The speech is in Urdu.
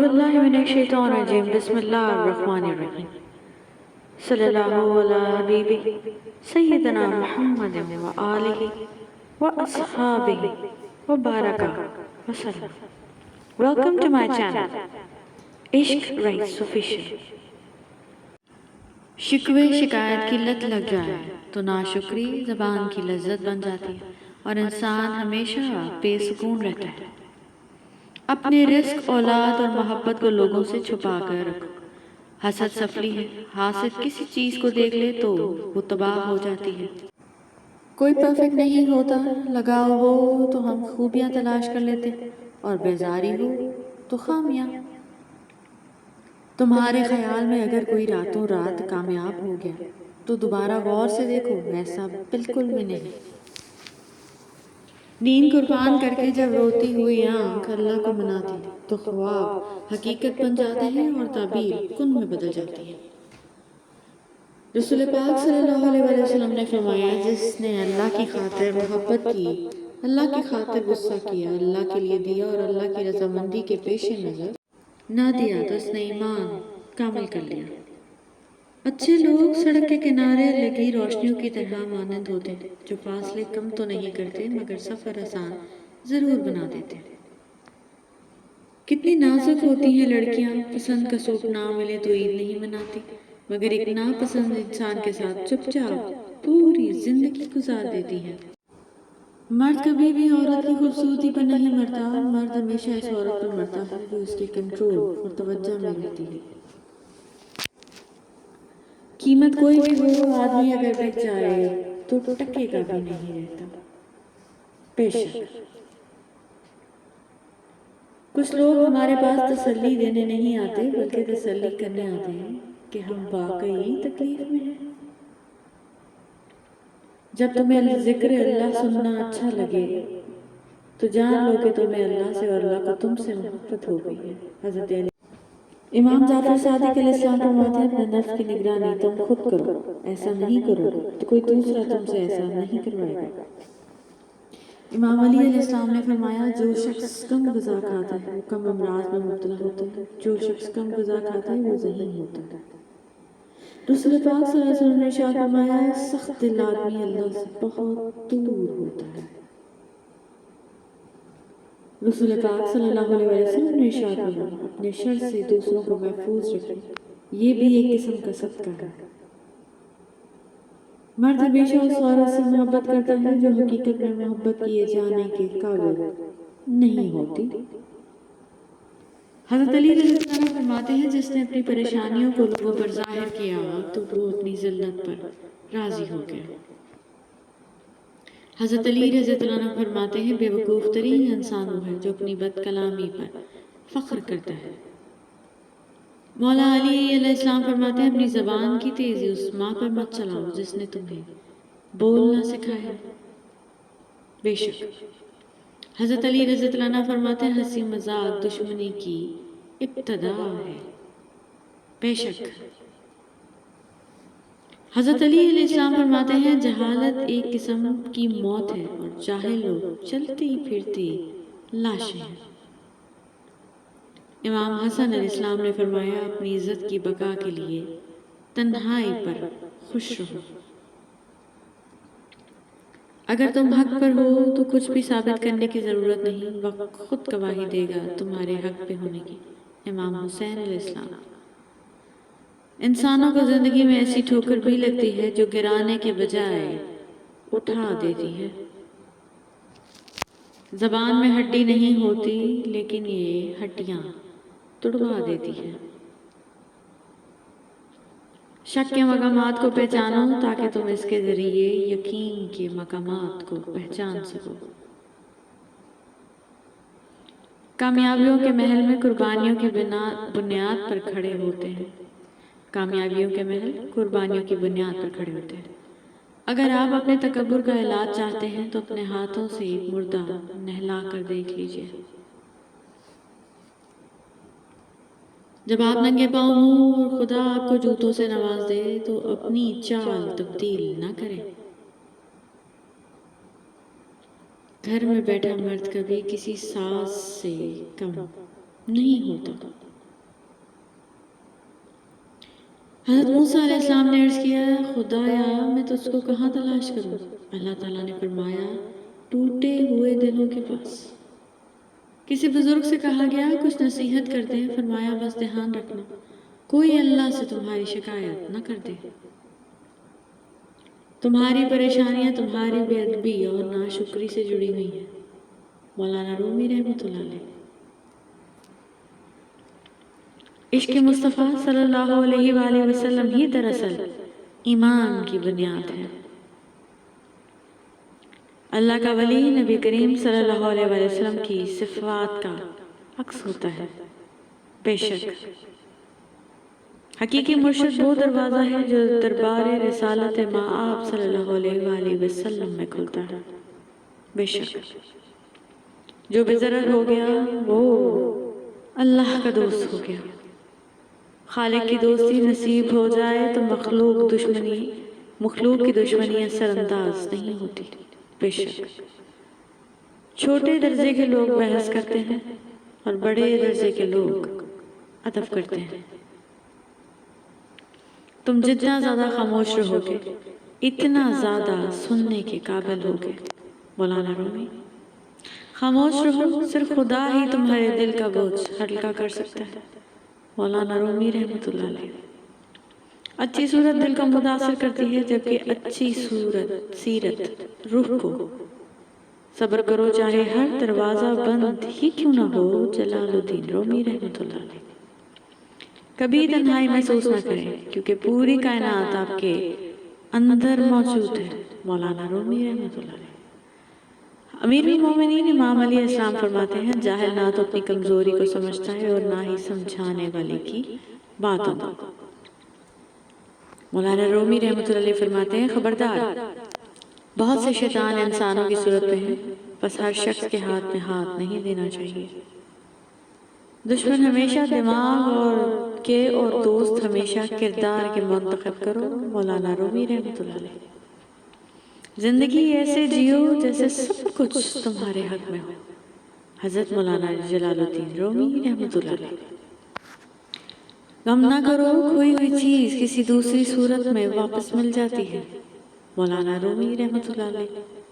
باللہ من الشیطان الرجیم بسم اللہ الرحمن الرحیم صلی اللہ علی حبیبہ سیدنا محمد و آلہ و اصحابہ و بارکہ وسلم. Welcome to my channel عشق رائٹس آفیشیل. شکوے شکایت کی لت لگ جائے تو ناشکری زبان کی لذت بن جاتی ہے اور انسان ہمیشہ بے سکون رہتا ہے. اپنے رزق، اولاد اور محبت کو لوگوں سے چھپا کر رکھو. حسد سفلی ہے، حاسد کسی چیز کو دیکھ لے تو وہ تباہ ہو جاتی ہے. کوئی پرفیکٹ نہیں ہوتا، لگاؤ ہو تو ہم خوبیاں تلاش کر لیتے اور بیزاری ہو تو خامیاں. تمہارے خیال میں اگر کوئی راتوں رات کامیاب ہو گیا تو دوبارہ غور سے دیکھو، ایسا بالکل بھی نہیں. نیند قربان کر کے جب روتی ہوئی آنکھ اللہ کو مناتی تو خواب حقیقت بن جاتے ہیں اور تعبیر کن میں بدل جاتی ہے. رسول پاک صلی اللہ علیہ وسلم نے فرمایا، جس نے اللہ کی خاطر محبت کی، اللہ کی خاطر غصہ کیا، اللہ کے لیے دیا اور اللہ کی رضامندی کے پیش نظر نہ دیا تو اس نے ایمان کامل کر لیا. اچھے لوگ سڑک کے کنارے لگی روشنیوں کی طرح مانند ہوتے ہیں، جو فاصلے کم تو نہیں کرتے مگر سفر آسان ضرور بنا دیتے. کتنی نازک ہوتی ہیں لڑکیاں، پسند کا سوٹ نہ ملے تو عید نہیں مناتی، مگر ایک ناپسند انسان کے ساتھ چپ چاپ پوری زندگی گزار دیتی ہیں. مرد کبھی بھی عورت کی خوبصورتی پر نہیں مرتا، مرد ہمیشہ اس عورت پر مرتا ہے جو اس کے کنٹرول اور توجہ میں رہتی ہے. قیمت کوئی بھی ہو، آدمی اگر بک جائے تو ٹکے کا بھی نہیں رہتا. بے شک کچھ لوگ ہمارے پاس تسلی دینے نہیں آتے بلکہ تسلی کرنے آتے ہیں کہ ہم واقعی تکلیف میں ہیں. جب تمہیں ذکر اللہ سننا اچھا لگے تو جان لو کہ تمہیں اللہ سے اور اللہ کو تم سے محبت ہو گئی ہے. حضرت امام جعفر صادق علیہ السلام فرماتے ہیں، اپنے نفس کی نگرانی تم خود کرو، ایسا نہیں کرو تو کوئی دوسرا تم سے ایسا نہیں کروائے گا. امام علی علیہ السلام نے فرمایا، جو شخص کم غذا کھاتا ہے وہ کم امراض میں مبتلا ہوتا ہے، جو شخص کم غذا کھاتا ہے وہ ذہین ہوتا ہے. رسول پاک صلی اللہ علیہ وسلم نے ارشاد فرمایا، سخت دل آدمی اللہ سے بہت دور ہوتا ہے. رسول پاک صلی اللہ علیہ وسلم نے ارشاد فرمایا، اپنے شر سے دوسروں کو محفوظ رکھیں، یہ بھی ایک قسم کا صدقہ ہے. مرد ہمیشہ اس عورت سے محبت کرتا ہے جو حقیقت میں محبت کیے جانے کے قابل نہیں ہوتی. حضرت علی رضی اللہ عنہ فرماتے ہیں، جس نے اپنی پریشانیوں کو لوگوں پر ظاہر کیا تو وہ اپنی ذلت پر راضی ہو گیا. حضرت علی رضی اللہ عنہ فرماتے ہیں، بے وقوف ترین انسان وہ ہے جو اپنی بد کلامی پر فخر کرتا ہے. مولا علی علیہ السلام فرماتے ہیں، اپنی زبان کی تیزی اس ماں پر مت چلاؤ جس نے تمہیں بولنا سکھایا. بے شک حضرت علی رضی اللہ عنہ فرماتے ہیں، ہنسی مذاق دشمنی کی ابتدا ہے. بے شک حضرت علی علیہ السلام فرماتے ہیں، جہالت ایک قسم کی موت ہے اور جاہل لوگ چلتی پھرتی لاشیں ہیں. امام حسن علیہ السلام نے فرمایا، اپنی عزت کی بقا کے لیے تنہائی پر خوش رہو. اگر تم حق پر ہو تو کچھ بھی ثابت کرنے کی ضرورت نہیں، وقت خود گواہی دے گا تمہارے حق پہ ہونے کی. امام حسین علیہ السلام. انسانوں کو زندگی میں ایسی ٹھوکر بھی لگتی ہے جو گرانے کے بجائے اٹھا دیتی ہے. زبان میں ہڈی نہیں ہوتی لیکن یہ ہڈیاں توڑوا دیتی ہے. شک کے مقامات کو پہچانو تاکہ تم اس کے ذریعے یقین کے مقامات کو پہچان سکو. کامیابیوں کے محل میں قربانیوں کی بنیاد پر کھڑے ہوتے ہیں. کامیابیوں کے محل قربانیوں کی بنیاد پر کھڑے ہوتے ہیں. اگر آپ اپنے تکبر کا علاج چاہتے ہیں تو اپنے ہاتھوں سے ایک مردہ نہلا کر دیکھ لیجئے. جب آپ ننگے پاؤں ہوں اور خدا آپ کو جوتوں سے نواز دے تو اپنی چال تبدیل نہ کریں. گھر میں بیٹھا مرد کبھی کسی ساز سے کم نہیں ہوتا. حضرت موسیٰ علیہ السلام نے عرض کیا خدایا میں تجھ کو کہاں تلاش کروں؟ اللہ تعالیٰ نے فرمایا ٹوٹے ہوئے دلوں کے پاس۔ کسی بزرگ سے کہا گیا کچھ نصیحت کر دیں، فرمایا بس دھیان رکھنا کوئی اللہ سے تمہاری شکایت نہ کر دے۔ تمہاری پریشانیاں تمہاری بے ادبی اور ناشکری سے جڑی ہوئی ہیں۔ مولانا رومی رحمۃ اللہ علیہ۔ عشق مصطفیٰ صلی اللہ علیہ وآلہ وسلم ہی دراصل ایمان کی بنیاد ہے۔ اللہ کا ولی نبی کریم صلی اللہ علیہ وآلہ وسلم کی صفات کا عکس ہوتا ہے۔ بے شک حقیقی مرشد وہ دروازہ ہے جو دربار رسالت مآب صلی اللہ علیہ وآلہ وسلم میں کھلتا ہے۔ بے شک جو بزرگ ہو گیا وہ اللہ کا دوست ہو گیا۔ خالق کی دوستی نصیب ہو جائے تو مخلوق کی دشمنی اثر انداز نہیں ہوتی۔ بے شک چھوٹے درجے کے لوگ بحث کرتے ہیں اور بڑے درجے کے لوگ ادب کرتے ہیں۔ تم جتنا زیادہ خاموش رہو گے اتنا زیادہ سننے کے قابل ہوگے۔ مولانا رومی۔ خاموش رہو، صرف خدا ہی تمہارے دل کا بوجھ ہلکا کر سکتا ہے۔ مولانا رومی رحمۃ اللہ علیہ۔ اچھی صورت دل کو متاثر کرتی ہے جبکہ اچھی سیرت روح کو۔ صبر کرو چاہے ہر دروازہ بند ہی کیوں نہ ہو۔ جلال الدین رومی رحمۃ اللہ علیہ۔ کبھی تنہائی محسوس نہ کریں کیونکہ پوری کائنات آپ کے اندر موجود ہے۔ مولانا رومی رحمۃ اللہ علیہ۔ امیر المومنین امام علیہ السلام فرماتے ہیں جاہل نہ تو اپنی کمزوری کو سمجھتا ہے اور نہ ہی سمجھانے والے کی باتوں کو۔ مولانا رومی رحمۃ اللہ علیہ فرماتے ہیں خبردار بہت سے شیطان انسانوں کی صورت میں ہیں، بس ہر شخص کے ہاتھ میں ہاتھ نہیں دینا چاہیے۔ دشمن ہمیشہ دماغ اور دوست ہمیشہ کردار کے منتخب کرو۔ مولانا رومی رحمۃ اللہ علیہ۔ زندگی ایسے جیو جیسے سب کچھ تمہارے حق میں ہو۔ حضرت مولانا جلال الدین رومی رحمۃ اللہ علیہ۔ غم نہ کرو کھوئی ہوئی چیز کسی دوسری صورت میں واپس مل جاتی ہے۔ مولانا رومی رحمۃ اللہ علیہ۔